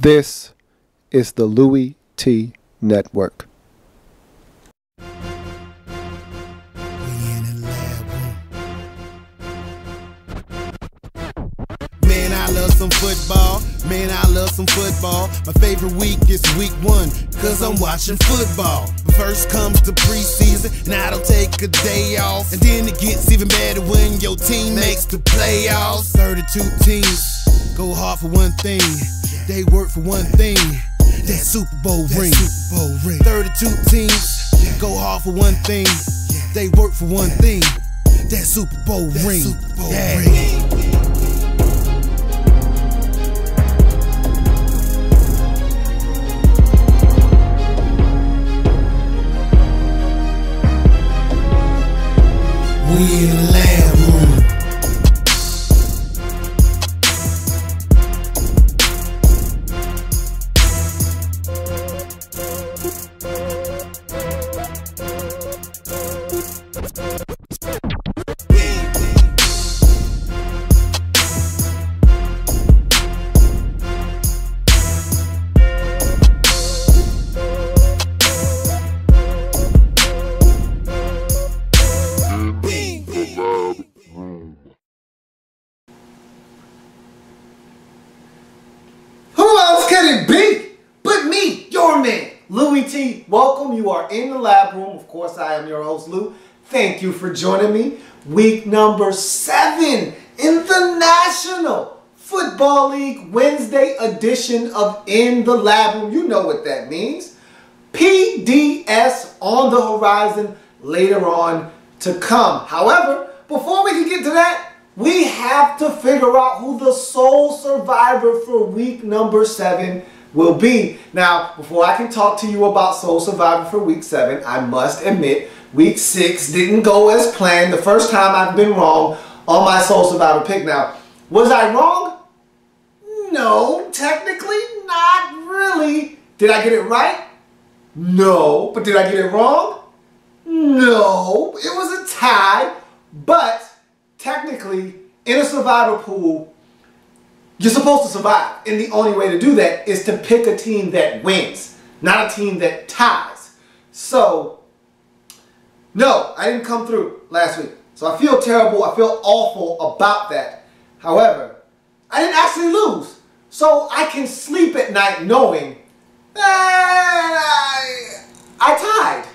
This is the Louie T Network. Man, I love some football. Man, I love some football. My favorite week is week 1, cause I'm watching football. First comes the preseason, and I don't take a day off. And then it gets even better when your team makes the playoffs. 32 teams go hard for one thing. They work for one thing. That Super Bowl ring. 32 teams go hard for one thing. They work for one thing. That Super Bowl ring. We in the lab room. Louie T, welcome. You are in the lab room. Of course, I am your host, Lou. Thank you for joining me. Week number 7 in the National Football League Wednesday edition of In the Lab Room. You know what that means. PDS on the horizon later on to come. However, before we can get to that, we have to figure out who the sole survivor for week number 7 will be. Now, before I can talk to you about Soul Survivor for week 7, I must admit week 6 didn't go as planned. The first time I've been wrong on my Soul Survivor pick. Now, was I wrong? No, technically not really. Did I get it right? No. But did I get it wrong? No. It was a tie, but technically in a survivor pool, you're supposed to survive, and the only way to do that is to pick a team that wins, not a team that ties. So, no, I didn't come through last week. So I feel terrible, I feel awful about that. However, I didn't actually lose. So I can sleep at night knowing that I tied.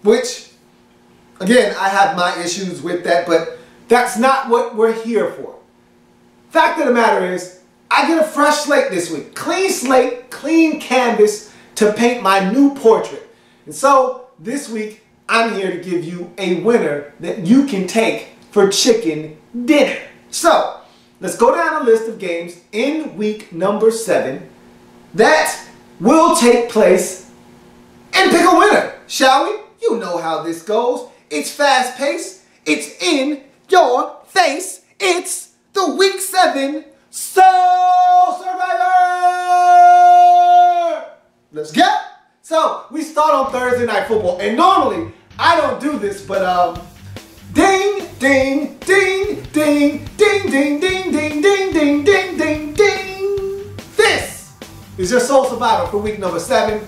Which, again, I have my issues with that, but that's not what we're here for. Fact of the matter is, I get a fresh slate this week. Clean slate, clean canvas to paint my new portrait. And so, this week, I'm here to give you a winner that you can take for chicken dinner. So, let's go down a list of games in week number 7 that will take place and pick a winner, shall we? You know how this goes. It's fast-paced. It's in your face. It's the Week 7 Soul Survivor! Let's go! So, we start on Thursday Night Football, and normally, I don't do this, but ding, ding, ding, ding, ding, ding, ding, ding, ding, ding, ding, ding, ding. This is your Soul Survivor for week number 7.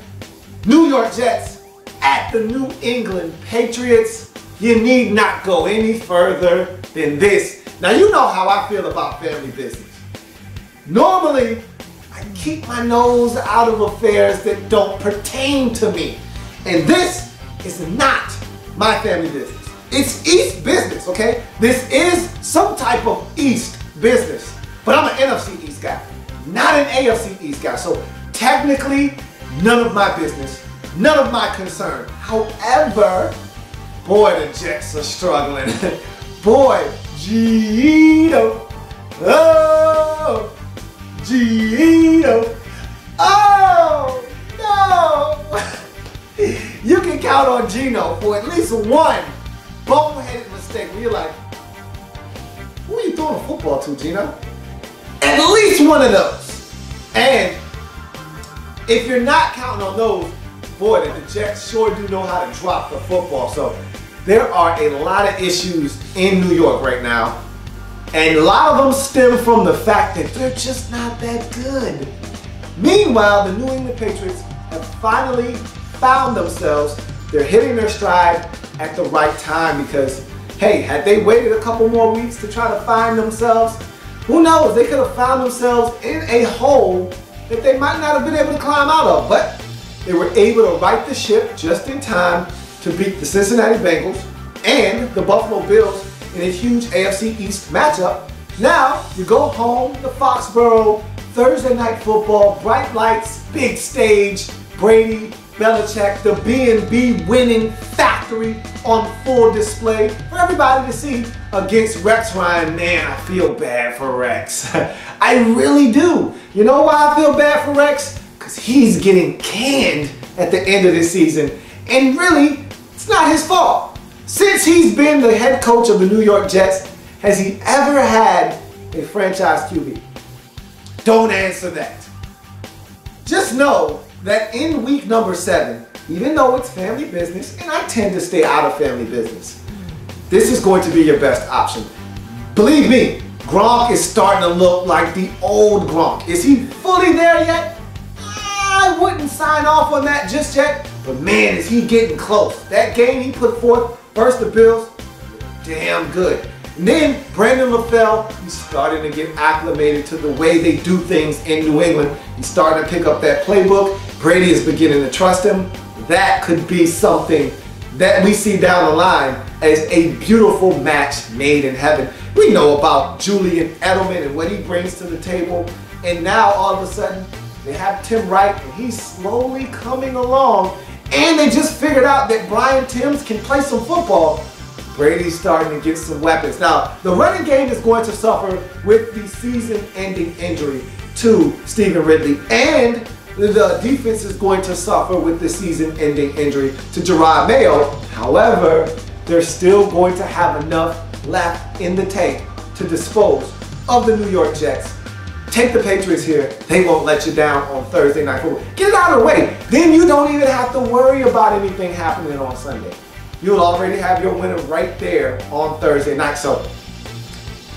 New York Jets at the New England Patriots. You need not go any further than this. Now, you know how I feel about family business. Normally, I keep my nose out of affairs that don't pertain to me. And this is not my family business. It's East business, okay? This is some type of East business. But I'm an NFC East guy, not an AFC East guy. So, technically, none of my business, none of my concern. However, boy, the Jets are struggling. Boy, Gino, oh, Gino, oh, no. You can count on Gino for at least one boneheaded mistake where you're like, who are you throwing a football to, Gino? At least one of those. And if you're not counting on those, boy, the Jets sure do know how to drop the football. So there are a lot of issues in New York right now. And a lot of them stem from the fact that they're just not that good. Meanwhile, the New England Patriots have finally found themselves. They're hitting their stride at the right time because, hey, had they waited a couple more weeks to try to find themselves, who knows, they could have found themselves in a hole that they might not have been able to climb out of. But they were able to right the ship just in time to beat the Cincinnati Bengals and the Buffalo Bills in a huge AFC East matchup. Now, you go home to Foxborough, Thursday Night Football, bright lights, big stage, Brady, Belichick, the B&B winning factory on full display for everybody to see against Rex Ryan. Man, I feel bad for Rex. I really do. You know why I feel bad for Rex? Because he's getting canned at the end of this season. And really, it's not his fault. Since he's been the head coach of the New York Jets, has he ever had a franchise QB? Don't answer that. Just know that in week number 7, even though it's family business, and I tend to stay out of family business, this is going to be your best option. Believe me, Gronk is starting to look like the old Gronk. Is he fully there yet? I wouldn't sign off on that just yet, but man, is he getting close. That game he put forth versus the Bills, damn good. And then Brandon LaFell, he's starting to get acclimated to the way they do things in New England. He's starting to pick up that playbook. Brady is beginning to trust him. That could be something that we see down the line as a beautiful match made in heaven. We know about Julian Edelman and what he brings to the table. And now all of a sudden, they have Tim Wright and he's slowly coming along. And they just figured out that Brian Timms can play some football. Brady's starting to get some weapons. Now, the running game is going to suffer with the season-ending injury to Stephen Ridley, and the defense is going to suffer with the season-ending injury to Gerard Mayo. However, they're still going to have enough left in the tank to dispose of the New York Jets. Take the Patriots here. They won't let you down on Thursday Night Football. Get it out of the way. Then you don't even have to worry about anything happening on Sunday. You'll already have your winner right there on Thursday night. So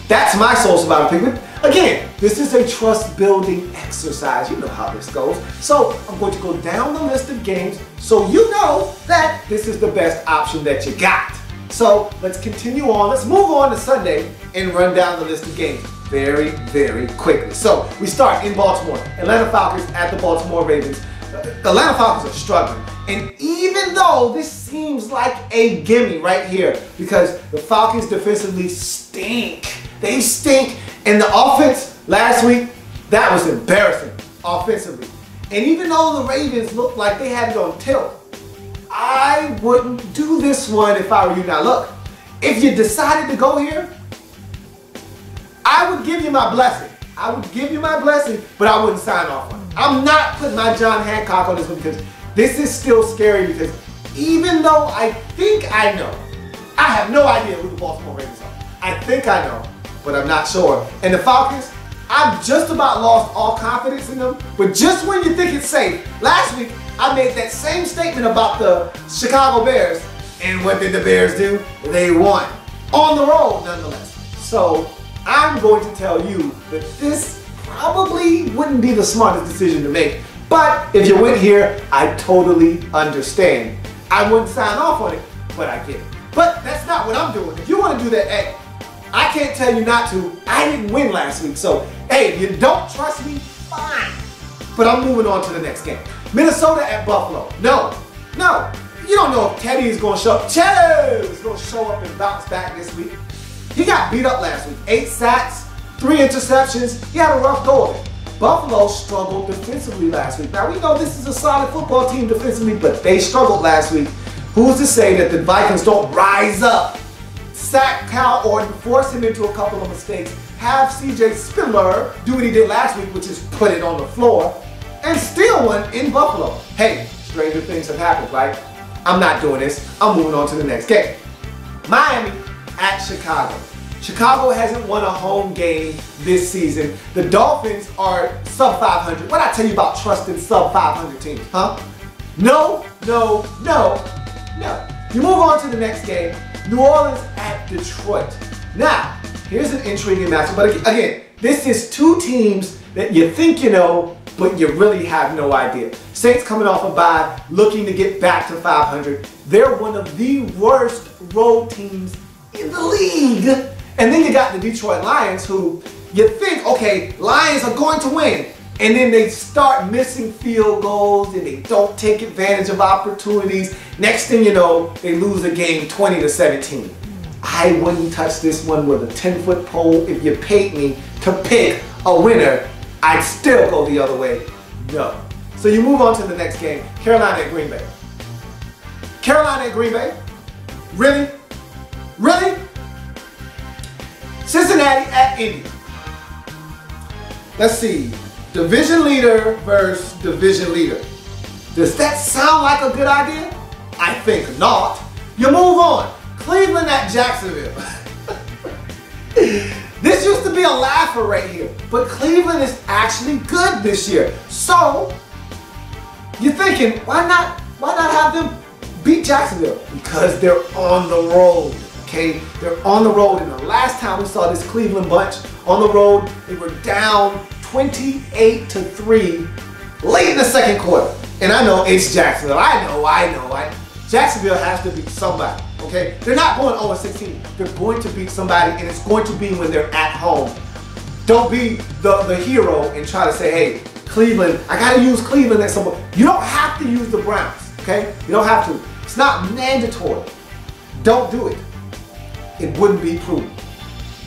that's my social value pick. But again, this is a trust building exercise. You know how this goes. So I'm going to go down the list of games so you know that this is the best option that you got. So let's continue on. Let's move on to Sunday and run down the list of games very, very quickly. So we start in Baltimore. Atlanta Falcons at the Baltimore Ravens. The Atlanta Falcons are struggling. And even though this seems like a gimme right here, because the Falcons defensively stink. They stink. And the offense last week, that was embarrassing offensively. And even though the Ravens looked like they had it on tilt, I wouldn't do this one if I were you. Now look, if you decided to go here, I would give you my blessing. I would give you my blessing, but I wouldn't sign off on it. I'm not putting my John Hancock on this one because this is still scary, because even though I think I know, I have no idea who the Baltimore Ravens are. I think I know, but I'm not sure. And the Falcons, I've just about lost all confidence in them, but just when you think it's safe, last week I made that same statement about the Chicago Bears, and what did the Bears do? They won. On the road, nonetheless. So I'm going to tell you that this probably wouldn't be the smartest decision to make. But if you went here, I totally understand. I wouldn't sign off on it, but I get it. But that's not what I'm doing. If you want to do that, hey, I can't tell you not to. I didn't win last week, so hey, if you don't trust me, fine. But I'm moving on to the next game. Minnesota at Buffalo. No, you don't know if Teddy is going to show up. Teddy is going to show up and bounce back this week. He got beat up last week. 8 sacks, 3 interceptions. He had a rough go of it. Buffalo struggled defensively last week. Now we know this is a solid football team defensively, but they struggled last week. Who's to say that the Vikings don't rise up, sack Cal Orton, force him into a couple of mistakes, have CJ Spiller do what he did last week, which is put it on the floor, and steal one in Buffalo. Hey, stranger things have happened, right? I'm not doing this. I'm moving on to the next game. Miami at Chicago. Chicago hasn't won a home game this season. The Dolphins are sub 500. What I tell you about trusting sub 500 teams, huh? No. You move on to the next game. New Orleans at Detroit. Now, here's an intriguing matchup. But again, this is two teams that you think you know, but you really have no idea. Saints coming off a bye, looking to get back to 500. They're one of the worst road teams in the league. And then you got the Detroit Lions, who you think, okay, Lions are going to win. And then they start missing field goals and they don't take advantage of opportunities. Next thing you know, they lose a game 20-17. I wouldn't touch this one with a 10-foot pole. If you paid me to pick a winner, I'd still go the other way. No. So you move on to the next game, Carolina at Green Bay. Carolina at Green Bay? Really? Really? Cincinnati at Indy. Let's see. Division leader versus division leader. Does that sound like a good idea? I think not. You move on. Cleveland at Jacksonville. This used to be a laugher right here, but Cleveland is actually good this year. So you're thinking, why not have them beat Jacksonville? Because they're on the road. Okay, they're on the road, and the last time we saw this Cleveland bunch on the road, they were down 28-3 late in the second quarter. And I know it's Jacksonville. I know. Jacksonville has to beat somebody, okay? They're not going 0-16. They're going to beat somebody, and it's going to be when they're at home. Don't be the hero and try to say, hey, Cleveland, I got to use Cleveland at some point. You don't have to use the Browns, okay? You don't have to. It's not mandatory. Don't do it. It wouldn't be prudent.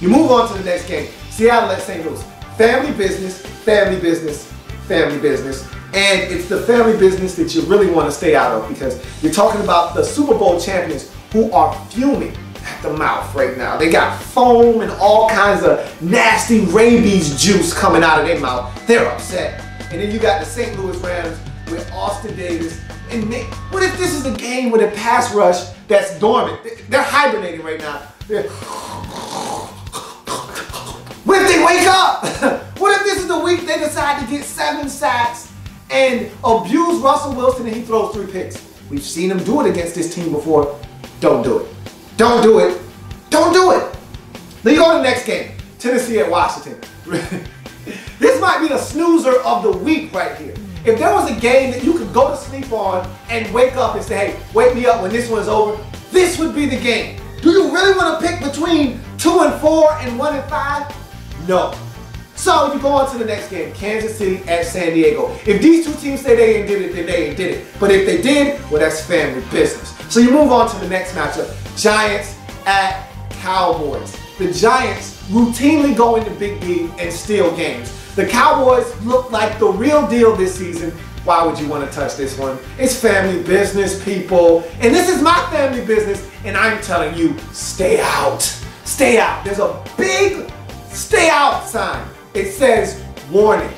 You move on to the next game. Seattle at St. Louis. Family business, family business, family business. And it's the family business that you really want to stay out of, because you're talking about the Super Bowl champions who are fuming at the mouth right now. They got foam and all kinds of nasty rabies juice coming out of their mouth. They're upset. And then you got the St. Louis Rams with Austin Davis. And what if this is a game with a pass rush that's dormant? They're hibernating right now. What if they wake up? What if this is the week they decide to get 7 sacks and abuse Russell Wilson and he throws 3 picks? We've seen him do it against this team before. Don't do it. Don't do it. Don't do it. Then you go to the next game. Tennessee at Washington. This might be the snoozer of the week right here. If there was a game that you could go to sleep on and wake up and say, hey, wake me up when this one's over, this would be the game. Do you really want to pick between 2-4 and 1-5? No. So you go on to the next game, Kansas City at San Diego. If these two teams say they ain't did it, then they ain't did it. But if they did, well, that's family business. So you move on to the next matchup, Giants at Cowboys. The Giants routinely go into Big D and steal games. The Cowboys look like the real deal this season. Why would you want to touch this one? It's family business, people. And this is my family business, and I'm telling you, stay out. Stay out. There's a big stay out sign. It says, warning,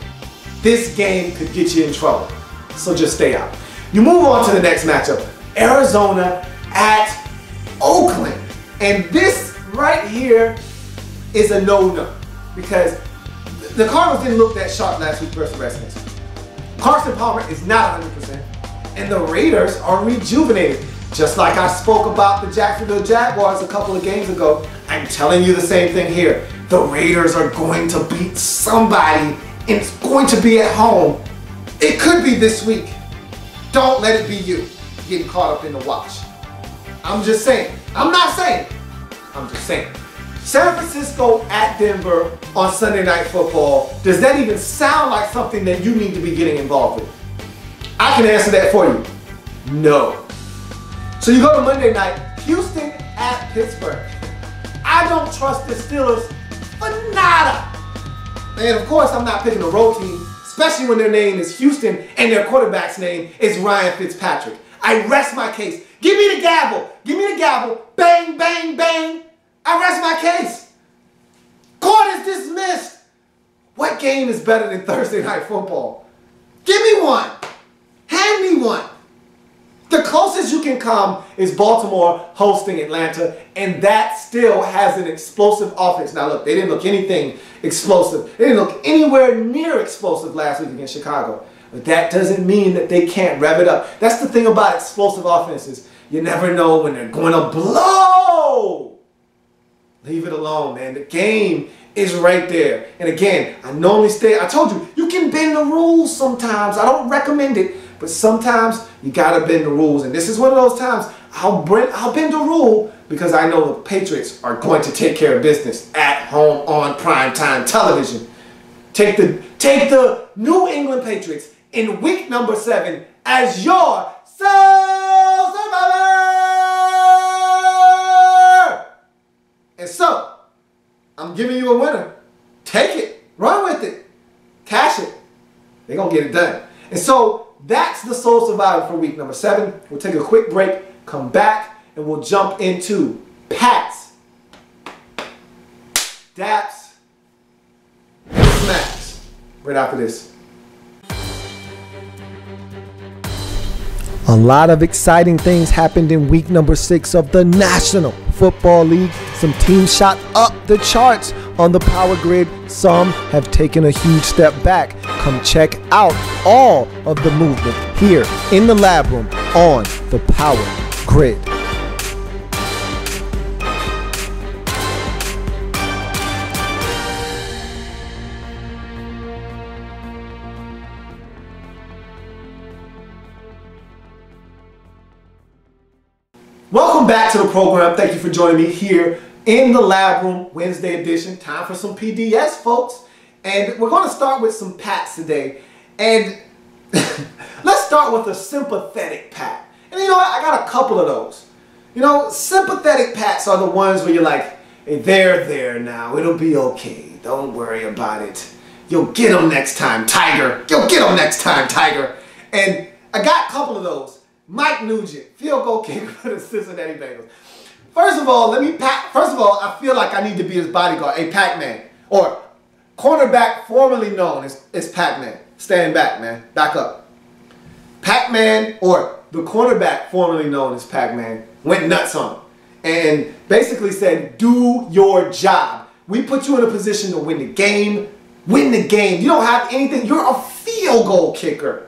this game could get you in trouble. So just stay out. You move on to the next matchup, Arizona at Oakland. And this right here is a no-no, because the Cardinals didn't look that sharp last week versus the Redskins. Carson Palmer is not 100%, and the Raiders are rejuvenated. Just like I spoke about the Jacksonville Jaguars a couple of games ago, I'm telling you the same thing here. The Raiders are going to beat somebody, and it's going to be at home. It could be this week. Don't let it be you getting caught up in the watch. I'm just saying. I'm not saying. I'm just saying. San Francisco at Denver on Sunday Night Football. Does that even sound like something that you need to be getting involved with? I can answer that for you. No. So you go to Monday night, Houston at Pittsburgh. I don't trust the Steelers for nada. And of course, I'm not picking a road team, especially when their name is Houston and their quarterback's name is Ryan Fitzpatrick. I rest my case. Give me the gavel. Give me the gavel. Bang, bang, bang. I rest my case. Court is dismissed. What game is better than Thursday Night Football? Give me one. Hand me one. The closest you can come is Baltimore hosting Atlanta, and that still has an explosive offense. Now look, they didn't look anything explosive. They didn't look anywhere near explosive last week against Chicago. But that doesn't mean that they can't rev it up. That's the thing about explosive offenses. You never know when they're going to blow. Leave it alone, man. The game is right there. And again, I told you, you can bend the rules sometimes. I don't recommend it, but sometimes you gotta bend the rules. And this is one of those times I'll bend the rule because I know the Patriots are going to take care of business at home on primetime television. Take the New England Patriots in week number 7 as your sole survivor. And so, I'm giving you a winner. Take it. Run with it. Cash it. They're going to get it done. And so, that's the sole survivor for week number 7. We'll take a quick break, come back, and we'll jump into Pats, Daps, and Smacks right after this. A lot of exciting things happened in week number 6 of the National Football League. Some teams shot up the charts on the power grid. Some have taken a huge step back. Come check out all of the movement here in the lab room on the power grid. Welcome back to the program. Thank you for joining me here in the lab room, Wednesday edition. Time for some PDS, folks. And we're going to start with some Pats today. And let's start with a sympathetic Pat. And you know what? I got a couple of those. You know, sympathetic Pats are the ones where you're like, hey, they're there now. It'll be okay. Don't worry about it. You'll get them next time, Tiger. You'll get them next time, Tiger. And I got a couple of those. Mike Nugent, field goal kicker for the Cincinnati Bengals. First of all, I feel like I need to be his bodyguard, a Pac-Man, or cornerback formerly known as Pac-Man. Stand back, man. Back up. Pac-Man, or the cornerback formerly known as Pac-Man, went nuts on him and basically said, do your job. We put you in a position to win the game. Win the game. You don't have anything. You're a field goal kicker.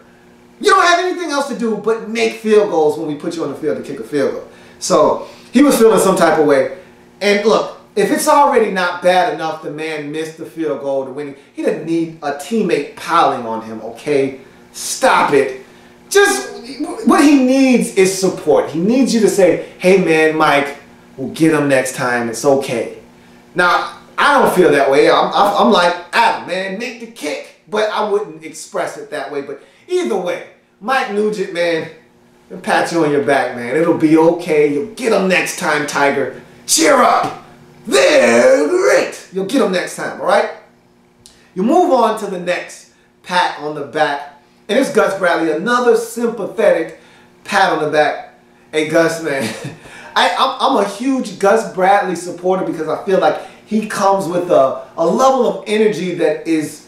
You don't have anything else to do but make field goals when we put you on the field to kick a field goal. So he was feeling some type of way. And look, if it's already not bad enough the man missed the field goal to win, he doesn't need a teammate piling on him, okay? Stop it. Just what he needs is support. He needs you to say, hey man, Mike, we'll get him next time. It's okay. Now, I don't feel that way. I'm like, Adam, man, make the kick. But I wouldn't express it that way. But either way, Mike Nugent, man, he'll pat you on your back, man. It'll be okay. You'll get him next time, Tiger. Cheer up. They're great. You'll get them next time, all right? You move on to the next pat on the back. And it's Gus Bradley, another sympathetic pat on the back. Hey, Gus, man, I'm a huge Gus Bradley supporter because I feel like he comes with a level of energy that is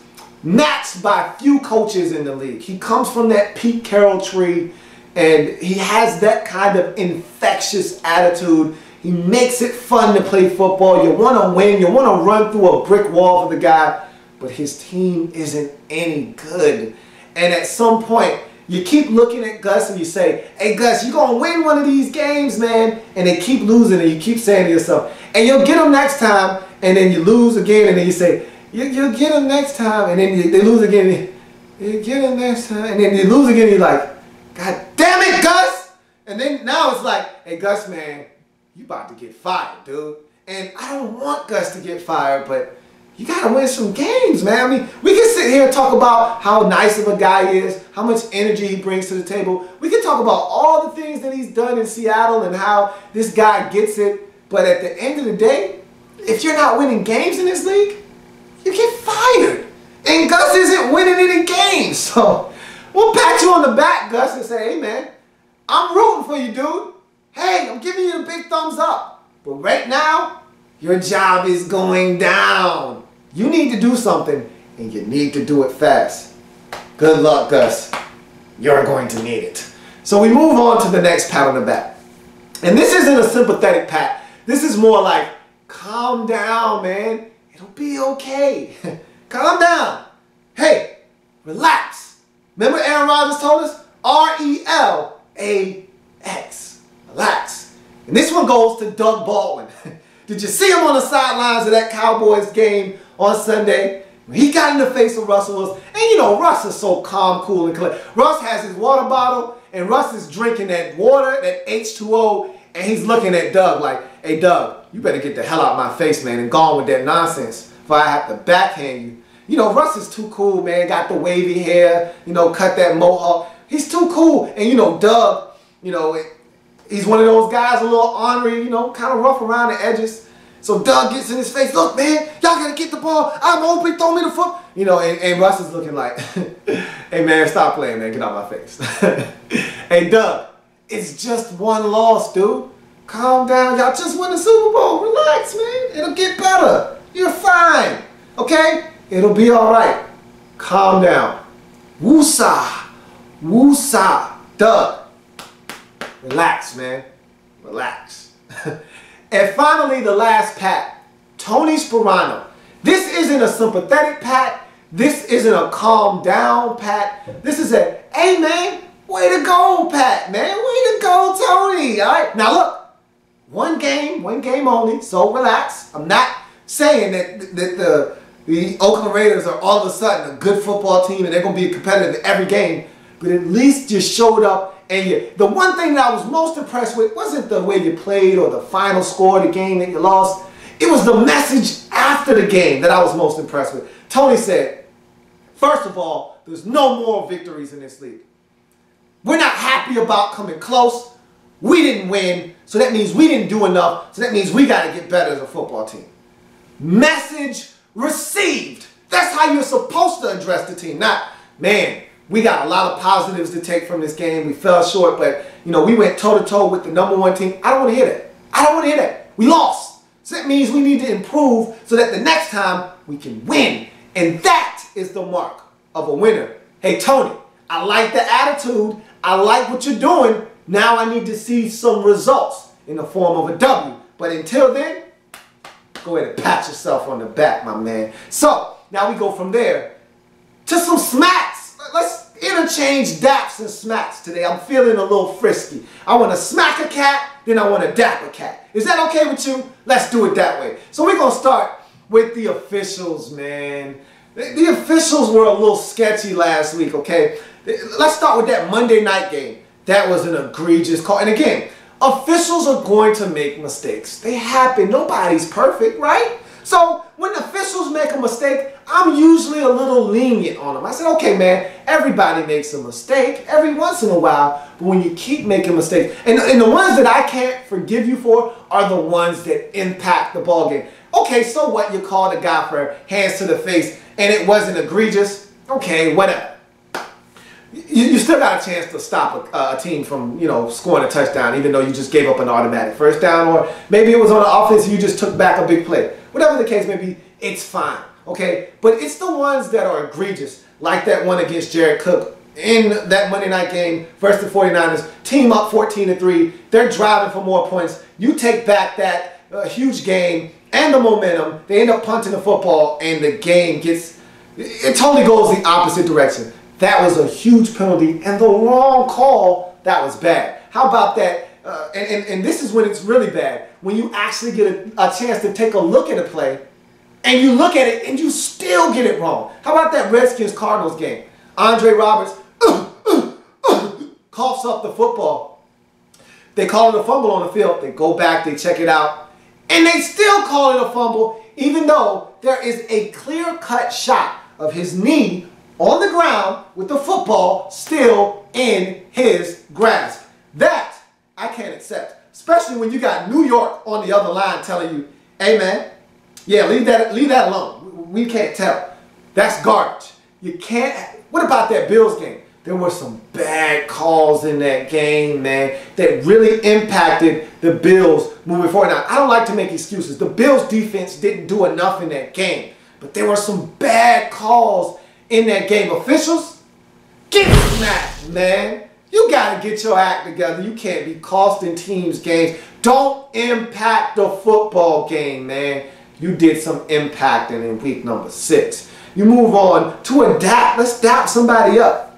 matched by few coaches in the league. He comes from that Pete Carroll tree, and he has that kind of infectious attitude. He makes it fun to play football. You want to win. You want to run through a brick wall for the guy, but his team isn't any good. And at some point, you keep looking at Gus and you say, hey, Gus, you're going to win one of these games, man. And they keep losing, and you keep saying to yourself, and you'll get them next time, and then you lose again, and then you say, you'll get them next time, and then they lose again. You get them next time, and then you lose again. And you're like, God damn it, Gus! And then now it's like, hey, Gus, man, you about to get fired, dude. And I don't want Gus to get fired, but you got to win some games, man. I mean, we can sit here and talk about how nice of a guy he is, how much energy he brings to the table. We can talk about all the things that he's done in Seattle and how this guy gets it. But at the end of the day, if you're not winning games in this league, you get fired. And Gus isn't winning any games. So we'll pat you on the back, Gus, and say, hey, man, I'm rooting for you, dude. Hey, I'm giving you the big thumbs up. But right now, your job is going down. You need to do something, and you need to do it fast. Good luck, Gus. You're going to need it. So we move on to the next pat on the back. And this isn't a sympathetic pat. This is more like, calm down, man. It'll be okay. Calm down. Hey, relax. Remember Aaron Rodgers told us? R-E-L-A-X. Relax. And this one goes to Doug Baldwin. Did you see him on the sidelines of that Cowboys game on Sunday. He got in the face of Russell Wilson. And you know, Russ is so calm, cool, and collected. Russ has his water bottle, and Russ is drinking that water, that H2O, and he's looking at Doug like, hey, Doug, you better get the hell out of my face, man, and go on with that nonsense if I have to backhand you. You know, Russ is too cool, man. Got the wavy hair, you know, cut that mohawk. He's too cool. And, you know, Doug, you know, he's one of those guys, a little ornery, you know, kind of rough around the edges. So Doug gets in his face, look, man, y'all got to get the ball. I'm open, throw me the foot. You know, and Russ is looking like, hey, man, stop playing, man. Get out my face. Hey, Doug, it's just one loss, dude. Calm down. Y'all just won the Super Bowl. Relax, man. It'll get better. You're fine. Okay? It'll be all right. Calm down. Woosah. Woosah. Doug, relax, man. Relax. And finally, the last pat, Tony Sperano. This isn't a sympathetic pat. This isn't a calm down pat. This is a, hey, man, way to go, pat, man. Way to go, Tony. All right. Now, look, one game only, so relax. I'm not saying that the Oakland Raiders are all of a sudden a good football team and they're going to be competitive in every game, but at least you showed up. And the one thing that I was most impressed with wasn't the way you played or the final score of the game that you lost. It was the message after the game that I was most impressed with. Tony said, first of all, there's no more victories in this league. We're not happy about coming close. We didn't win, so that means we didn't do enough, so that means we got to get better as a football team. Message received. That's how you're supposed to address the team. Not, man, we got a lot of positives to take from this game. We fell short, but, you know, we went toe-to-toe with the #1 team. I don't want to hear that. I don't want to hear that. We lost. So that means we need to improve so that the next time we can win. And that is the mark of a winner. Hey, Tony, I like the attitude. I like what you're doing. Now I need to see some results in the form of a W. But until then, go ahead and pat yourself on the back, my man. So, now we go from there to some smacks. Let's interchange daps and smacks today. I'm feeling a little frisky. I want to smack a cat, then I want to dap a cat. Is that okay with you? Let's do it that way. So we're going to start with the officials, man. The officials were a little sketchy last week, okay? Let's start with that Monday night game. That was an egregious call. And again, officials are going to make mistakes. They happen. Nobody's perfect, right? So when officials make a mistake, I'm usually a little lenient on them. I said, okay, man, everybody makes a mistake every once in a while, but when you keep making mistakes, and the ones that I can't forgive you for are the ones that impact the ball game. Okay, so what? You called a guy for hands to the face, and it wasn't egregious. Okay, whatever. You still got a chance to stop a team from, you know, scoring a touchdown, even though you just gave up an automatic first down, or maybe it was on the offense and you just took back a big play. Whatever the case may be, it's fine, okay? But it's the ones that are egregious, like that one against Jared Cook in that Monday night game versus the 49ers. Team up 14-3. They're driving for more points. You take back that huge game and the momentum. They end up punting the football, and the game gets, it totally goes the opposite direction. That was a huge penalty and the wrong call. That was bad. How about that? And this is when it's really bad. When you actually get a chance to take a look at a play and you look at it and you still get it wrong. How about that Redskins-Cardinals game? Andre Roberts coughs up the football. They call it a fumble on the field. They go back, they check it out, and they still call it a fumble even though there is a clear-cut shot of his knee on the ground with the football still in his grasp. That I can't accept, especially when you got New York on the other line telling you, hey man, yeah, leave that alone. We can't tell. That's garbage. You can't. What about that Bills game? There were some bad calls in that game, man, that really impacted the Bills moving forward. Now, I don't like to make excuses. The Bills defense didn't do enough in that game, but there were some bad calls in that game. Officials, get smacked, man. You got to get your act together. You can't be costing teams games. Don't impact the football game, man. You did some impacting in week number 6. You move on to a dap. Let's dap somebody up.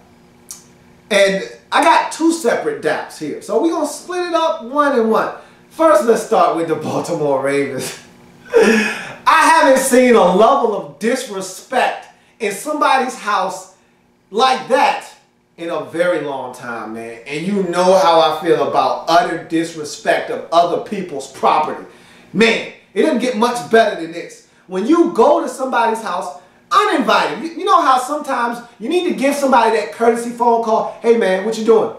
And I got 2 separate daps here. So we're going to split it up 1 and 1. First, let's start with the Baltimore Ravens. I haven't seen a level of disrespect in somebody's house like that in a very long time, man. And you know how I feel about utter disrespect of other people's property. Man, it doesn't get much better than this. When you go to somebody's house uninvited, you know how sometimes you need to give somebody that courtesy phone call. Hey man, what you doing?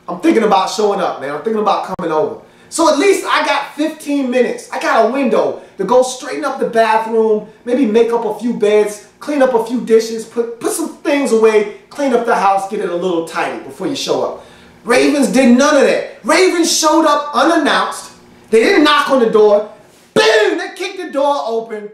I'm thinking about showing up, man. I'm thinking about coming over. So at least I got 15 minutes. I got a window to go straighten up the bathroom, maybe make up a few beds, clean up a few dishes, put some things away, clean up the house, get it a little tidy before you show up. Ravens did none of that. Ravens showed up unannounced. They didn't knock on the door. Boom! They kicked the door open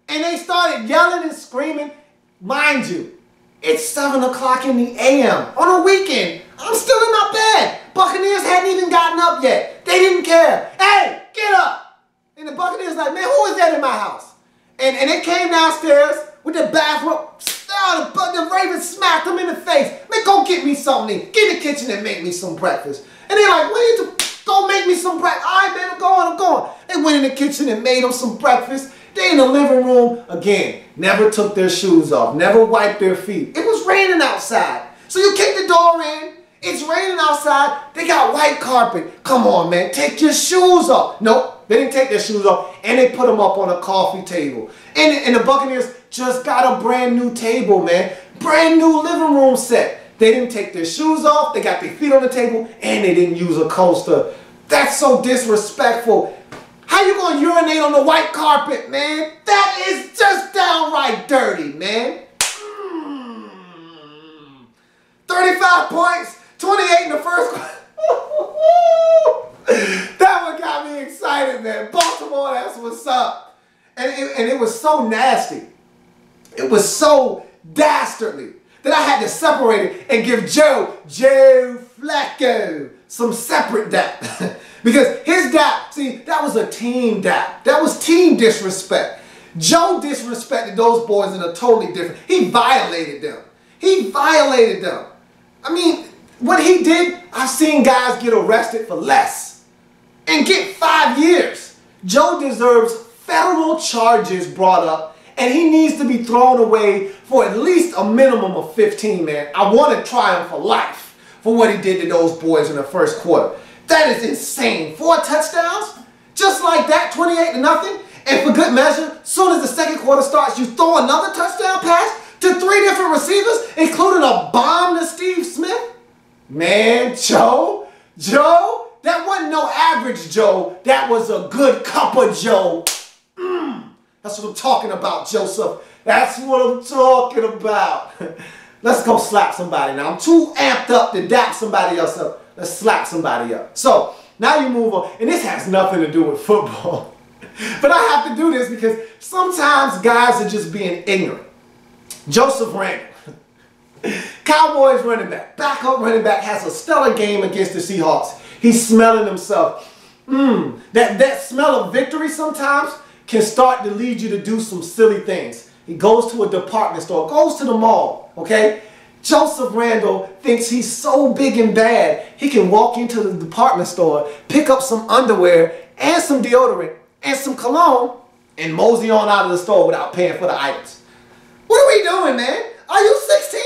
and they started yelling and screaming. Mind you, it's 7 o'clock in the a.m. on a weekend. I'm still in my bed. Buccaneers hadn't even gotten up yet. They didn't care. Hey, get up. And the Buccaneers like, man, who is that in my house? And they came downstairs with the bathroom. The Ravens smacked them in the face. Man, go get me something. Get in the kitchen and make me some breakfast. And they're like, what you do? Go make me some breakfast. All right, man, I'm going. They went in the kitchen and made them some breakfast. They in the living room, again, never took their shoes off, never wiped their feet. It was raining outside. So you kick the door in. It's raining outside. They got white carpet. Come on, man. Take your shoes off. Nope. They didn't take their shoes off. And they put them up on a coffee table. And the Buccaneers just got a brand new table, man. Brand new living room set. They didn't take their shoes off. They got their feet on the table. And they didn't use a coaster. That's so disrespectful. How you going to urinate on the white carpet, man? That is just downright dirty, man. 35 points. 28 in the first quarter. That one got me excited, man. Baltimore, that's what's up. And it was so nasty. It was so dastardly that I had to separate it and give Joe Flacco some separate dap. Because his dap, see, that was a team dap. That was team disrespect. Joe disrespected those boys in a totally different. He violated them. He violated them. I mean, what he did, I've seen guys get arrested for less and get 5 years. Joe deserves federal charges brought up, and he needs to be thrown away for at least a minimum of 15, man. I want to try him for life for what he did to those boys in the first quarter. That is insane. 4 touchdowns, just like that, 28-0. And for good measure, soon as the second quarter starts, you throw another touchdown pass to 3 different receivers, including a bomb to Steve Smith. Man, Joe, that wasn't no average Joe. That was a good cup of Joe. That's what I'm talking about, Joseph. That's what I'm talking about. Let's go slap somebody now. I'm too amped up to dap somebody else up. Let's slap somebody up. So, now you move on. And this has nothing to do with football. But I have to do this because sometimes guys are just being ignorant. Joseph Randle. Cowboys running back, backup running back, has a stellar game against the Seahawks. He's smelling himself. That smell of victory sometimes can start to lead you to do some silly things. He goes to a department store, goes to the mall, okay? Joseph Randle thinks he's so big and bad, he can walk into the department store, pick up some underwear and some deodorant and some cologne and mosey on out of the store without paying for the items. What are we doing, man? Are you 16?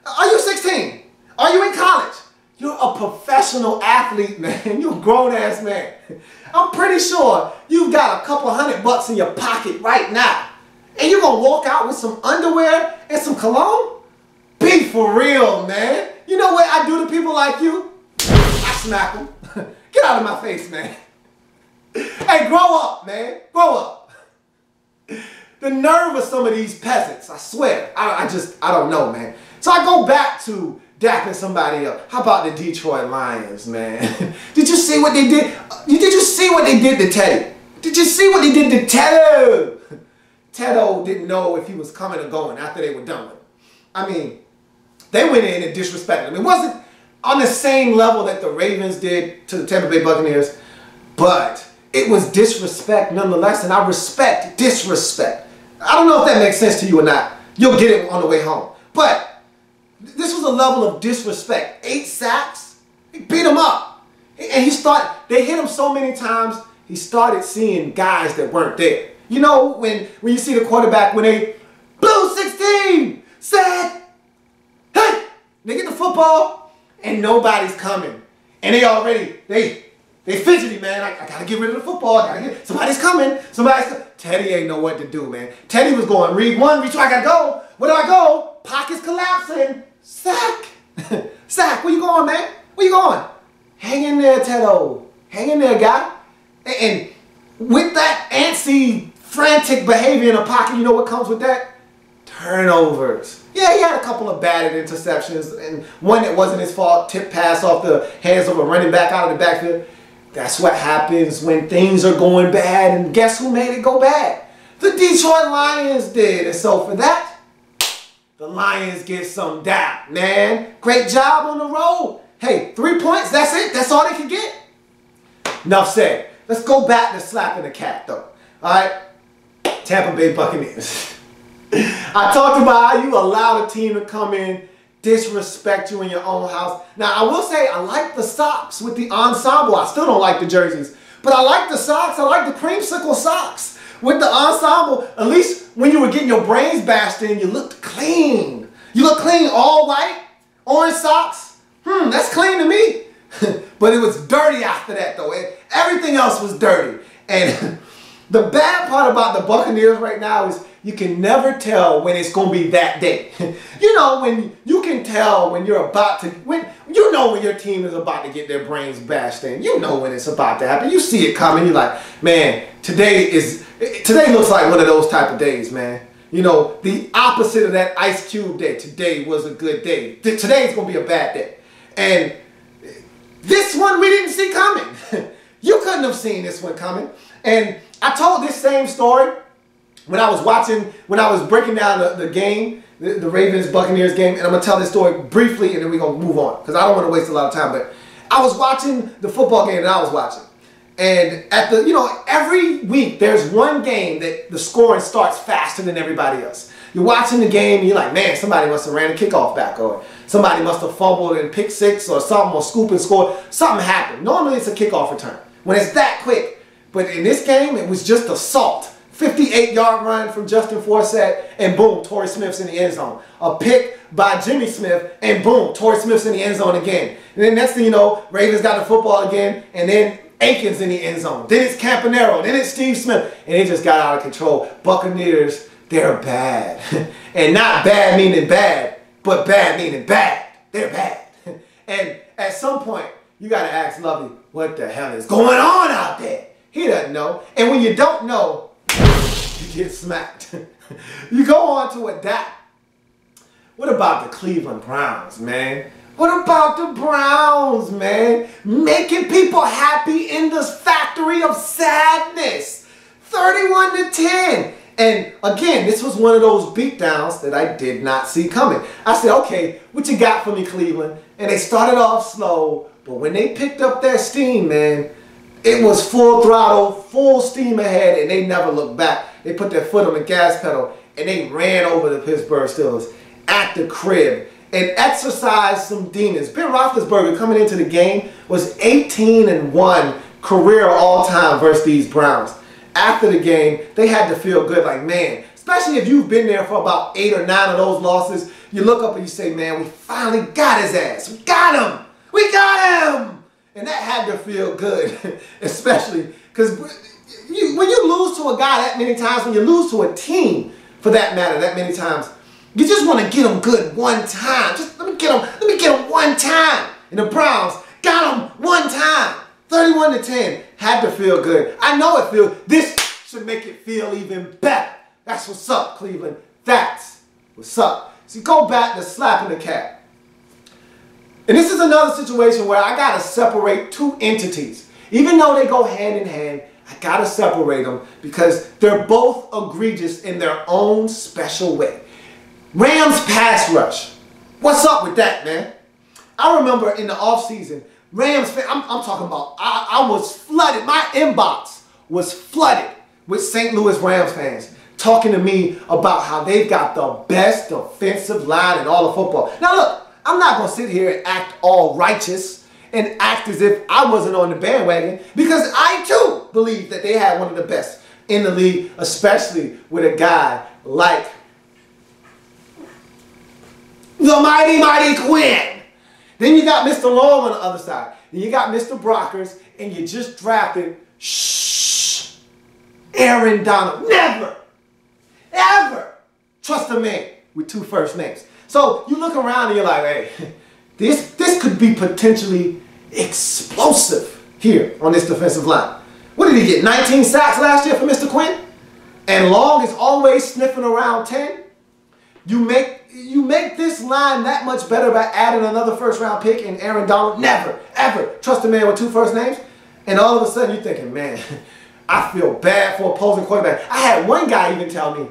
Are you 16? Are you in college? You're a professional athlete, man. You're a grown-ass man. I'm pretty sure you've got a couple $100 in your pocket right now. And you're going to walk out with some underwear and some cologne? Be for real, man. You know what I do to people like you? I smack them. Get out of my face, man. Hey, grow up, man. Grow up. The nerve of some of these peasants, I swear. I don't know, man. So I go back to dapping somebody up. How about the Detroit Lions, man? Did you see what they did? Did you see what they did to Teddy? Did you see what they did to Teddo? Teddo didn't know if he was coming or going after they were done with him. I mean, they went in and disrespected him. It wasn't on the same level that the Ravens did to the Tampa Bay Buccaneers, but it was disrespect nonetheless, and I respect disrespect. I don't know if that makes sense to you or not. You'll get it on the way home. But this was a level of disrespect. 8 sacks. He beat him up. And they hit him so many times, he started seeing guys that weren't there. You know, when you see the quarterback, when they, blue 16, sack, hey, they get the football, and nobody's coming. And they already, they fidgety, man. I gotta get rid of the football. Somebody's coming. Teddy ain't know what to do, man. Teddy was going, read one, read two, I gotta go. Where do I go? Pockets collapsing. Sack. Sack, where you going, man? Where you going? Hang in there, Tedo. Hang in there, guy. And with that antsy, frantic behavior in the pocket, you know what comes with that? Turnovers. Yeah, he had a couple of batted interceptions and one that wasn't his fault, tip pass off the hands of a running back out of the backfield. That's what happens when things are going bad, and guess who made it go bad? The Detroit Lions did. And so for that, the Lions get some dap, man. Great job on the road. Hey, 3 points, that's it? That's all they can get? Enough said. Let's go back to slapping the cat, though. All right? Tampa Bay Buccaneers. I talked about how you allow the team to come in, disrespect you in your own house. Now, I will say I like the socks with the ensemble. I still don't like the jerseys. But I like the socks. I like the creamsicle socks with the ensemble. At least when you were getting your brains bashed in, you looked clean. You look clean, all white, orange socks. That's clean to me. But it was dirty after that, though. Everything else was dirty. And the bad part about the Buccaneers right now is you can never tell when it's going to be that day. You know, when you can tell when you're about to, when your team is about to get their brains bashed in. You know when it's about to happen. You see it coming. You're like, man, today looks like one of those type of days, man. You know, the opposite of that Ice Cube day. Today was a good day. Today is going to be a bad day. And this one we didn't see coming. You couldn't have seen this one coming. And I told this same story when I was breaking down the game, the Ravens-Buccaneers game, and I'm going to tell this story briefly and then we're going to move on because I don't want to waste a lot of time. But I was watching the football game that I was watching. And every week there's one game that the scoring starts faster than everybody else. You're watching the game and you're like, man, somebody must have ran a kickoff back or somebody must have fumbled and picked six or something or scoop and scored. Something happened. Normally it's a kickoff return when it's that quick. But in this game, it was just assault. 58-yard run from Justin Forsett, and boom, Torrey Smith's in the end zone. A pick by Jimmy Smith, and boom, Torrey Smith's in the end zone again. And then next thing you know, Ravens got the football again, and then Aikens in the end zone. Then it's Campanaro, then it's Steve Smith, and it just got out of control. Buccaneers, they're bad. And not bad meaning bad, but bad meaning bad. They're bad. And at some point, you got to ask Lovey, what the hell is going on out there? He doesn't know. And when you don't know, you get smacked. You go on to a Daps. What about the Cleveland Browns, man? What about the Browns, man? Making people happy in this factory of sadness. 31-10. And again, this was one of those beatdowns that I did not see coming. I said, okay, what you got for me, Cleveland? And they started off slow, but when they picked up their steam, man, it was full throttle, full steam ahead, and they never looked back. They put their foot on the gas pedal, and they ran over the Pittsburgh Steelers at the crib and exercised some demons. Ben Roethlisberger coming into the game was 18-1 career all-time versus these Browns. After the game, they had to feel good, like, man, especially if you've been there for about 8 or 9 of those losses, you look up and you say, man, we finally got his ass. We got him. We got him. And that had to feel good, especially because when you lose to a guy that many times, when you lose to a team, for that matter, that many times, you just want to get them good one time. Just let me get them one time. And the Browns got them one time. 31-10, had to feel good. I know it feels, this should make it feel even better. That's what's up, Cleveland. That's what's up. So you go back to slapping the cat. And this is another situation where I got to separate two entities. Even though they go hand in hand, I got to separate them because they're both egregious in their own special way. Rams pass rush. What's up with that, man? I remember in the offseason, Rams fan, I'm talking about, I was flooded. My inbox was flooded with St. Louis Rams fans talking to me about how they've got the best defensive line in all of football. Now look, I'm not going to sit here and act all righteous and act as if I wasn't on the bandwagon because I too believe that they had one of the best in the league, especially with a guy like the mighty, mighty Quinn. Then you got Mr. Long on the other side. Then you got Mr. Brockers, and you just drafted Aaron Donald. Never, ever trust a man with 2 first names. So you look around and you're like, hey, this could be potentially explosive here on this defensive line. What did he get? 19 sacks last year for Mr. Quinn? And Long is always sniffing around 10. You make this line that much better by adding another first-round pick in Aaron Donald? Never, ever trust a man with 2 first names. And all of a sudden you're thinking, man, I feel bad for opposing quarterback. I had one guy even tell me,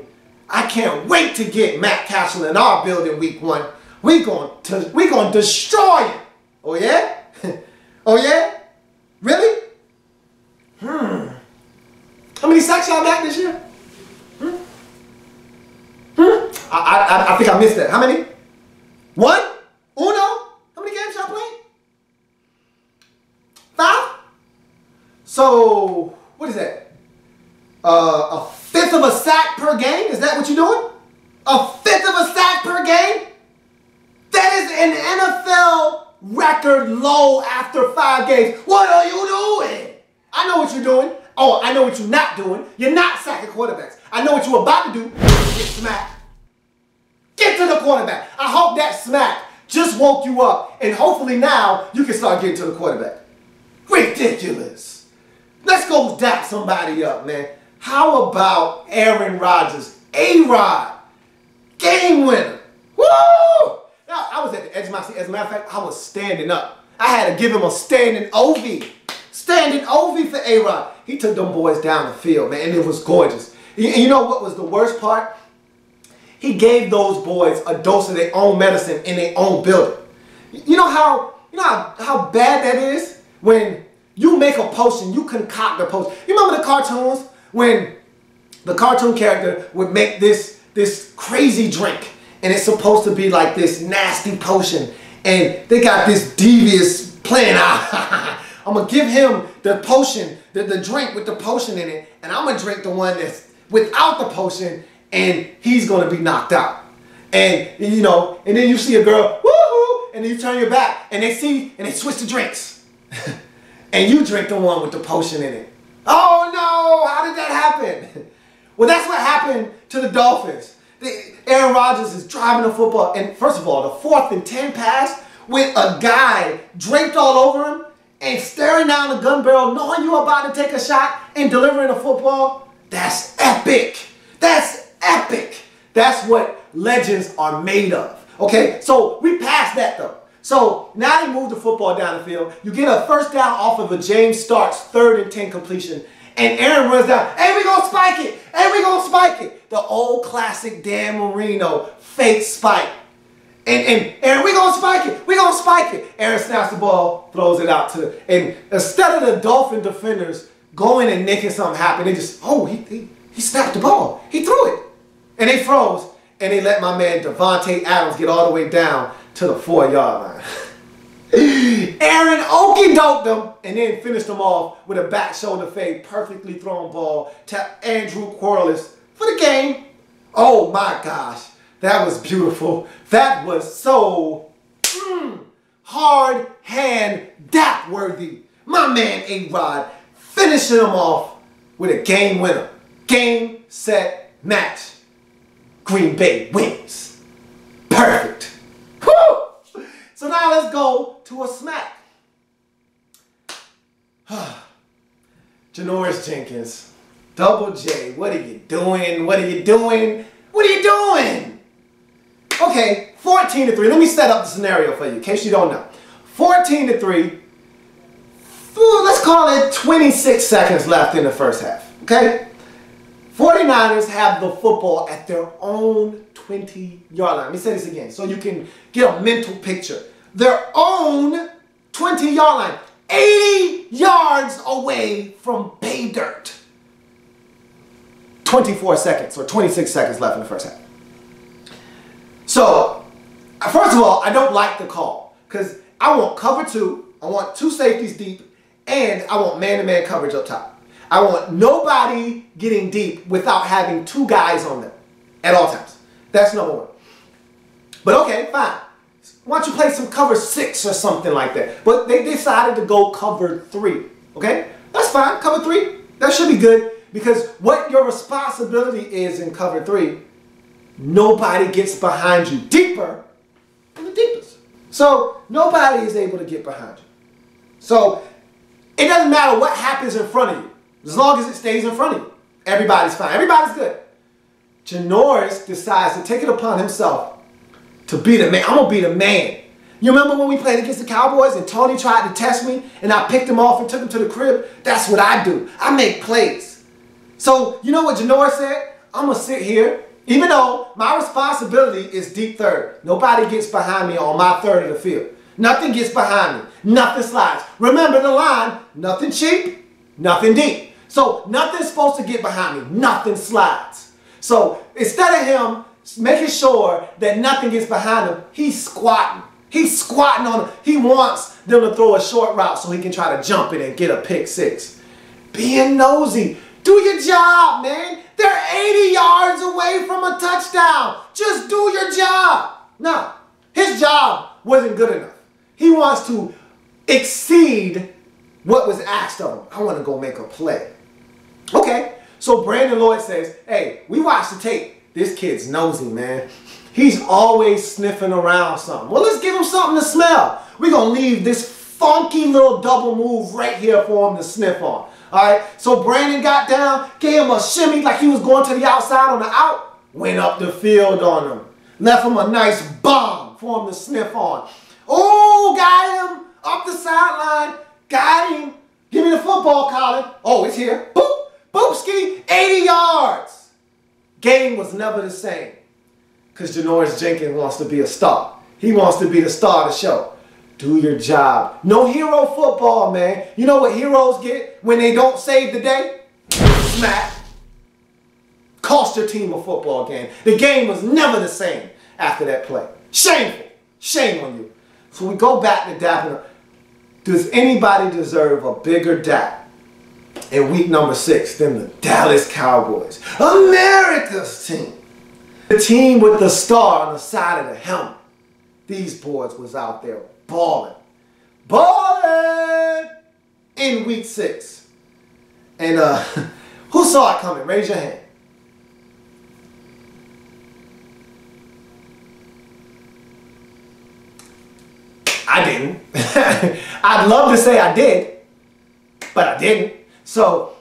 I can't wait to get Matt Castle in our building week 1. We gonna destroy him. Oh yeah? Oh yeah? Really? How many sacks y'all got this year? I think I missed that. How many? 1? Uno? How many games y'all played? 5? So, what is that? A fifth of a sack per game? Is that what you're doing? A fifth of a sack per game? That is an NFL record low after 5 games. What are you doing? I know what you're doing. Oh, I know what you're not doing. You're not sacking quarterbacks. I know what you're about to do. Get smacked. Get to the quarterback. I hope that smack just woke you up, and hopefully now you can start getting to the quarterback. Ridiculous. Let's go dap somebody up, man. How about Aaron Rodgers? A-Rod. Game winner. Woo! Now, I was at the edge of my seat. As a matter of fact, I was standing up. I had to give him a standing OV. Standing OV for A-Rod. He took them boys down the field, man, and it was gorgeous. And you know what was the worst part? He gave those boys a dose of their own medicine in their own building. You know how bad that is? When you make a potion, you concoct a potion. You remember the cartoons when the cartoon character would make this crazy drink, and it's supposed to be like this nasty potion, and they got this devious plan. I'm gonna give him the potion, the drink with the potion in it, and I'm gonna drink the one that's without the potion, and he's gonna be knocked out. And you know, and then you see a girl, woohoo, and then you turn your back, and they see, and they switch the drinks. And you drink the one with the potion in it. Oh no, how did that happen? Well, that's what happened to the Dolphins. Aaron Rodgers is driving the football, and first of all, the 4th and 10 pass with a guy draped all over him and staring down the gun barrel, knowing you're about to take a shot and delivering a football. That's epic. That's epic. That's what legends are made of. Okay, so we passed that though. So now they move the football down the field. You get a first down off of a James Starks 3rd and 10 completion. And Aaron runs down. Hey, we gonna spike it. Hey, we gonna spike it. The old classic Dan Marino fake spike. And Aaron, we gonna spike it. We gonna spike it. Aaron snaps the ball, throws it out to, and instead of the Dolphin defenders going and making something happen, they just, oh, he snapped the ball. He threw it. And they froze. And they let my man Devontae Adams get all the way down to the 4-yard line. Aaron okey-doked them and then finished them off with a back shoulder fade, perfectly thrown ball to Andrew Quarles for the game. Oh my gosh, that was beautiful. That was so hard hand dap worthy. My man A-Rod finishing them off with a game winner. Game, set, match. Green Bay wins. Perfect. Woo! So now let's go to a smack. Janoris Jenkins, Double J, what are you doing? What are you doing? What are you doing? Okay, 14-3. Let me set up the scenario for you in case you don't know. 14-3. Let's call it 26 seconds left in the first half. Okay? 49ers have the football at their own 20-yard line. Let me say this again so you can get a mental picture. Their own 20-yard line. 80 yards away from pay dirt. 24 seconds or 26 seconds left in the first half. So, first of all, I don't like the call because I want cover 2. I want 2 safeties deep, and I want man-to-man coverage up top. I want nobody getting deep without having 2 guys on them at all times. That's number 1. But okay, fine. Why don't you play some cover 6 or something like that? But they decided to go cover 3. Okay? That's fine. Cover 3. That should be good. Because what your responsibility is in cover 3, nobody gets behind you deeper than the deepest. So nobody is able to get behind you. So it doesn't matter what happens in front of you. As long as it stays in front of you. Everybody's fine. Everybody's good. Janoris decides to take it upon himself to be the man. I'm going to be the man. You remember when we played against the Cowboys and Tony tried to test me and I picked him off and took him to the crib? That's what I do. I make plays. So you know what Janoris said? I'm going to sit here, even though my responsibility is deep third. Nobody gets behind me on my third of the field. Nothing gets behind me. Nothing slides. Remember the line, nothing cheap, nothing deep. So nothing's supposed to get behind me. Nothing slides. So instead of him making sure that nothing gets behind him, he's squatting. He's squatting on them. He wants them to throw a short route so he can try to jump it and get a pick 6. Being nosy. Do your job, man. They're 80 yards away from a touchdown. Just do your job. No, his job wasn't good enough. He wants to exceed what was asked of him. I want to go make a play. Okay, so Brandon Lloyd says, hey, we watched the tape. This kid's nosy, man. He's always sniffing around something. Well, let's give him something to smell. We're going to leave this funky little double move right here for him to sniff on. All right, so Brandon got down, gave him a shimmy like he was going to the outside on the out, went up the field on him. Left him a nice bomb for him to sniff on. Oh, got him up the sideline. Got him. Give me the football, Colin. Oh, it's here. Boop. Boopski, 80 yards. Game was never the same. Because Janoris Jenkins wants to be a star. He wants to be the star of the show. Do your job. No hero football, man. You know what heroes get when they don't save the day? Smack. Cost your team a football game. The game was never the same after that play. Shameful. Shame on you. So we go back to Dap. Does anybody deserve a bigger Dap in week number 6 than the Dallas Cowboys? America's team. The team with the star on the side of the helmet. These boys was out there balling. Balling in week 6. And who saw it coming? Raise your hand. I didn't. I'd love to say I did, but I didn't. So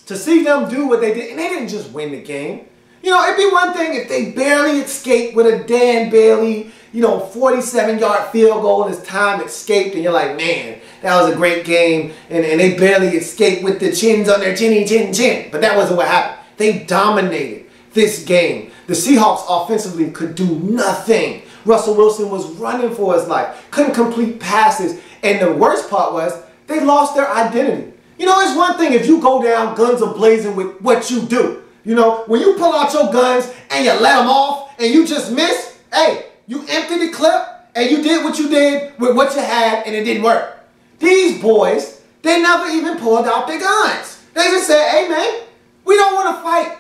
to see them do what they did, and they didn't just win the game. You know, it'd be one thing if they barely escaped with a Dan Bailey, 47-yard field goal and his time escaped, and you're like, man, that was a great game, and they barely escaped with the chins on their chin. But that wasn't what happened. They dominated this game. The Seahawks offensively could do nothing. Russell Wilson was running for his life, couldn't complete passes, and the worst part was they lost their identity. It's one thing if you go down guns a-blazing with what you do. When you pull out your guns and you let them off and you just miss, hey, you emptied the clip and you did what you did with what you had and it didn't work. These boys, they never even pulled out their guns. They just said, hey, man, we don't want to fight.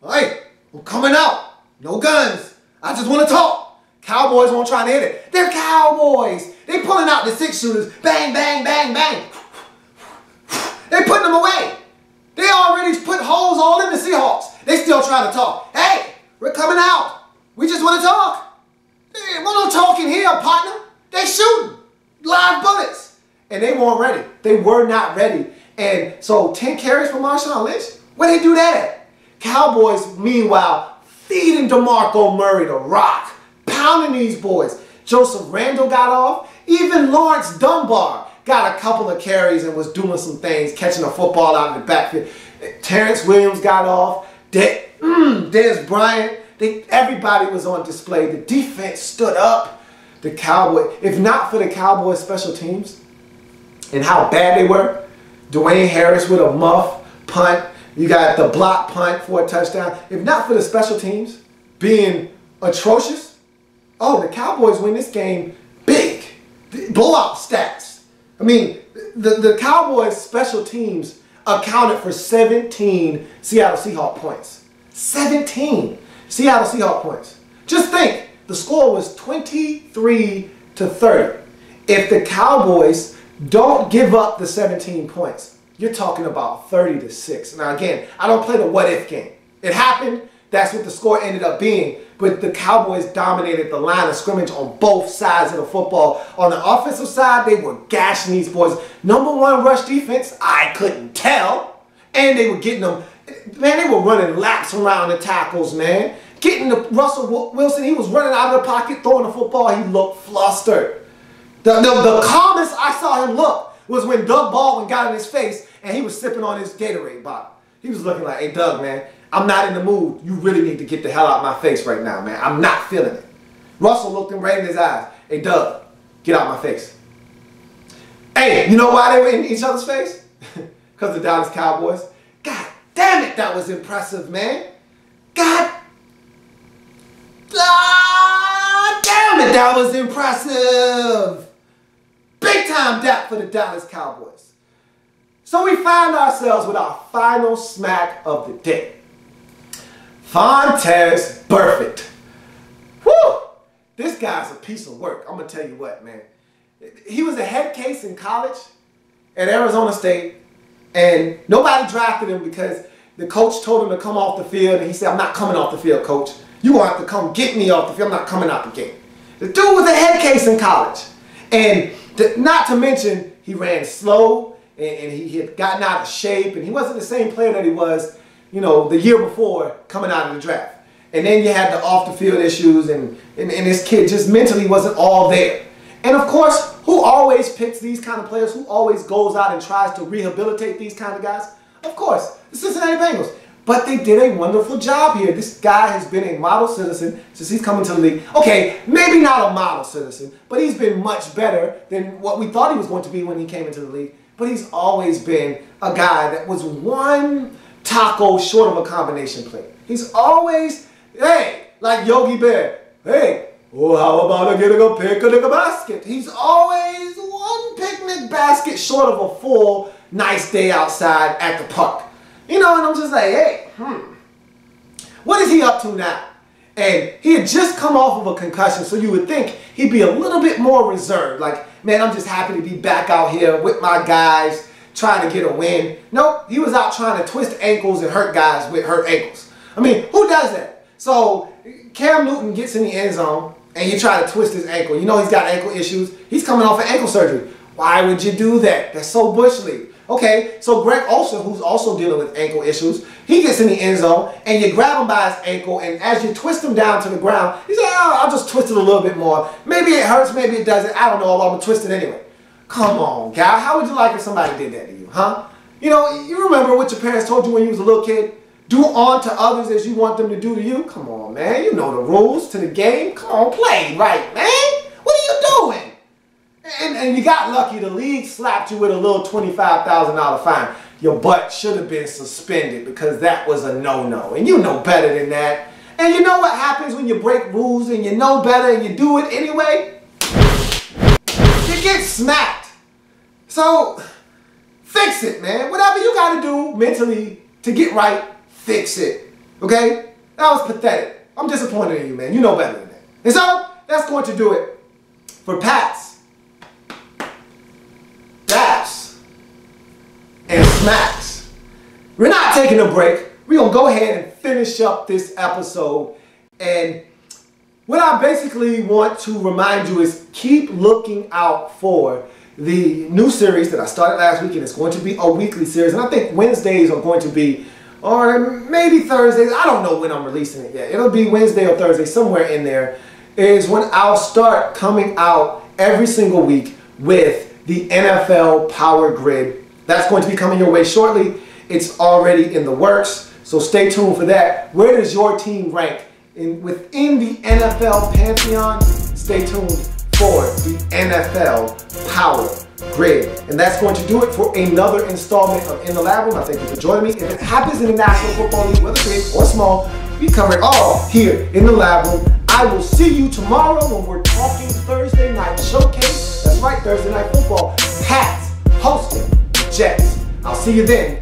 Hey, we're coming out. No guns. I just want to talk. Cowboys won't try to hit it. They're Cowboys. They pulling out the 6-shooters. Bang, bang, bang, bang. They putting them away. They already put holes all in the Seahawks. They still trying to talk. Hey, we're coming out. We just want to talk. We're not talking here, partner. They shooting live bullets. And they weren't ready. They were not ready. And so 10 carries for Marshawn Lynch? Where they do that at? Cowboys, meanwhile, feeding DeMarco Murray the rock. Pounding these boys. Joseph Randle got off. Even Lawrence Dunbar got a couple of carries and was doing some things, catching a football out of the backfield. Terrence Williams got off. Dez Bryant. Everybody was on display. The defense stood up. The Cowboys, if not for the Cowboys special teams and how bad they were, Dwayne Harris with a muff punt. You got the block punt for a touchdown. If not for the special teams being atrocious, oh, the Cowboys win this game big. Blowout stats. I mean, the Cowboys special teams, accounted for 17 Seattle Seahawks points. 17 Seattle Seahawks points. Just think, the score was 23-30. If the Cowboys don't give up the 17 points, you're talking about 30-6. Now again, I don't play the what if game. It happened, that's what the score ended up being, but the Cowboys dominated the line of scrimmage on both sides of the football. On the offensive side, they were gashing these boys. Number one rush defense, I couldn't tell. And they were getting them, man, they were running laps around the tackles, man. Getting the Russell Wilson, he was running out of the pocket, throwing the football, he looked flustered. The calmest I saw him look was when Doug Baldwin got in his face and he was sipping on his Gatorade bottle. He was looking like, hey, Doug, man, I'm not in the mood. You really need to get the hell out of my face right now, man. I'm not feeling it. Russell looked him right in his eyes. Hey, Doug, get out my face. Hey, you know why they were in each other's face? Because the Dallas Cowboys. God damn it, that was impressive, man. God damn it, that was impressive. Big time dap for the Dallas Cowboys. So we find ourselves with our final smack of the day. Vontaze Burfict. Whew! This guy's a piece of work. I'm going to tell you what, man. He was a head case in college at Arizona State, and nobody drafted him because the coach told him to come off the field, and he said, I'm not coming off the field, coach. You're going to have to come get me off the field. I'm not coming out the game. The dude was a head case in college. And not to mention, he ran slow, and he had gotten out of shape, and he wasn't the same player that he was, you know, the year before coming out of the draft. And then you had the off-the-field issues, and this kid just mentally wasn't all there. And of course, who always picks these kind of players? Who always goes out and tries to rehabilitate these kind of guys? Of course, the Cincinnati Bengals. But they did a wonderful job here. This guy has been a model citizen since he's come into the league. Okay, maybe not a model citizen, but he's been much better than what we thought he was going to be when he came into the league. But he's always been a guy that was one taco short of a combination play. He's always, hey, like Yogi Bear, hey, oh, how about I get a picnic basket? He's always one picnic basket short of a full nice day outside at the park. You know, and I'm just like, hey, what is he up to now? And he had just come off of a concussion, so you would think he'd be a little bit more reserved. Like, man, I'm just happy to be back out here with my guys trying to get a win. Nope, he was out trying to twist ankles and hurt guys with hurt ankles. I mean, who does that? So Cam Newton gets in the end zone and you try to twist his ankle. You know he's got ankle issues. He's coming off of ankle surgery. Why would you do that? That's so Bush League. Okay, so Greg Olsen, who's also dealing with ankle issues, he gets in the end zone, and you grab him by his ankle, and as you twist him down to the ground, he says, oh, I'll just twist it a little bit more. Maybe it hurts, maybe it doesn't. I don't know, I'm going to twist it anyway. Come on, guy. How would you like if somebody did that to you, huh? You know, you remember what your parents told you when you was a little kid? Do unto others as you want them to do to you? Come on, man. You know the rules to the game. Come on, play right, man. What are you doing? And you got lucky. The league slapped you with a little $25,000 fine. Your butt should have been suspended because that was a no-no. And you know better than that. And you know what happens when you break rules and you know better and you do it anyway? You get smacked. So, fix it, man. Whatever you got to do mentally to get right, fix it. Okay? That was pathetic. I'm disappointed in you, man. You know better than that. And so, that's going to do it for Pats, Daps, and Smacks. We're not taking a break. We're going to go ahead and finish up this episode. And what I basically want to remind you is keep looking out for the new series that I started last week, and it's going to be a weekly series. And I think Wednesdays are going to be, or maybe Thursdays. I don't know when I'm releasing it yet. It'll be Wednesday or Thursday, somewhere in there is when I'll start coming out every single week with the NFL Power Grid. That's going to be coming your way shortly. It's already in the works, so stay tuned for that. Where does your team rank within the NFL Pantheon? Stay tuned for the NFL Power Grid. And that's going to do it for another installment of In the Lab Room. I thank you for joining me. If it happens in the National Football League, whether big or small, we cover it all here in the Lab Room. I will see you tomorrow when we're talking Thursday Night Showcase. That's right, Thursday Night Football. Pats hosting Jets. I'll see you then.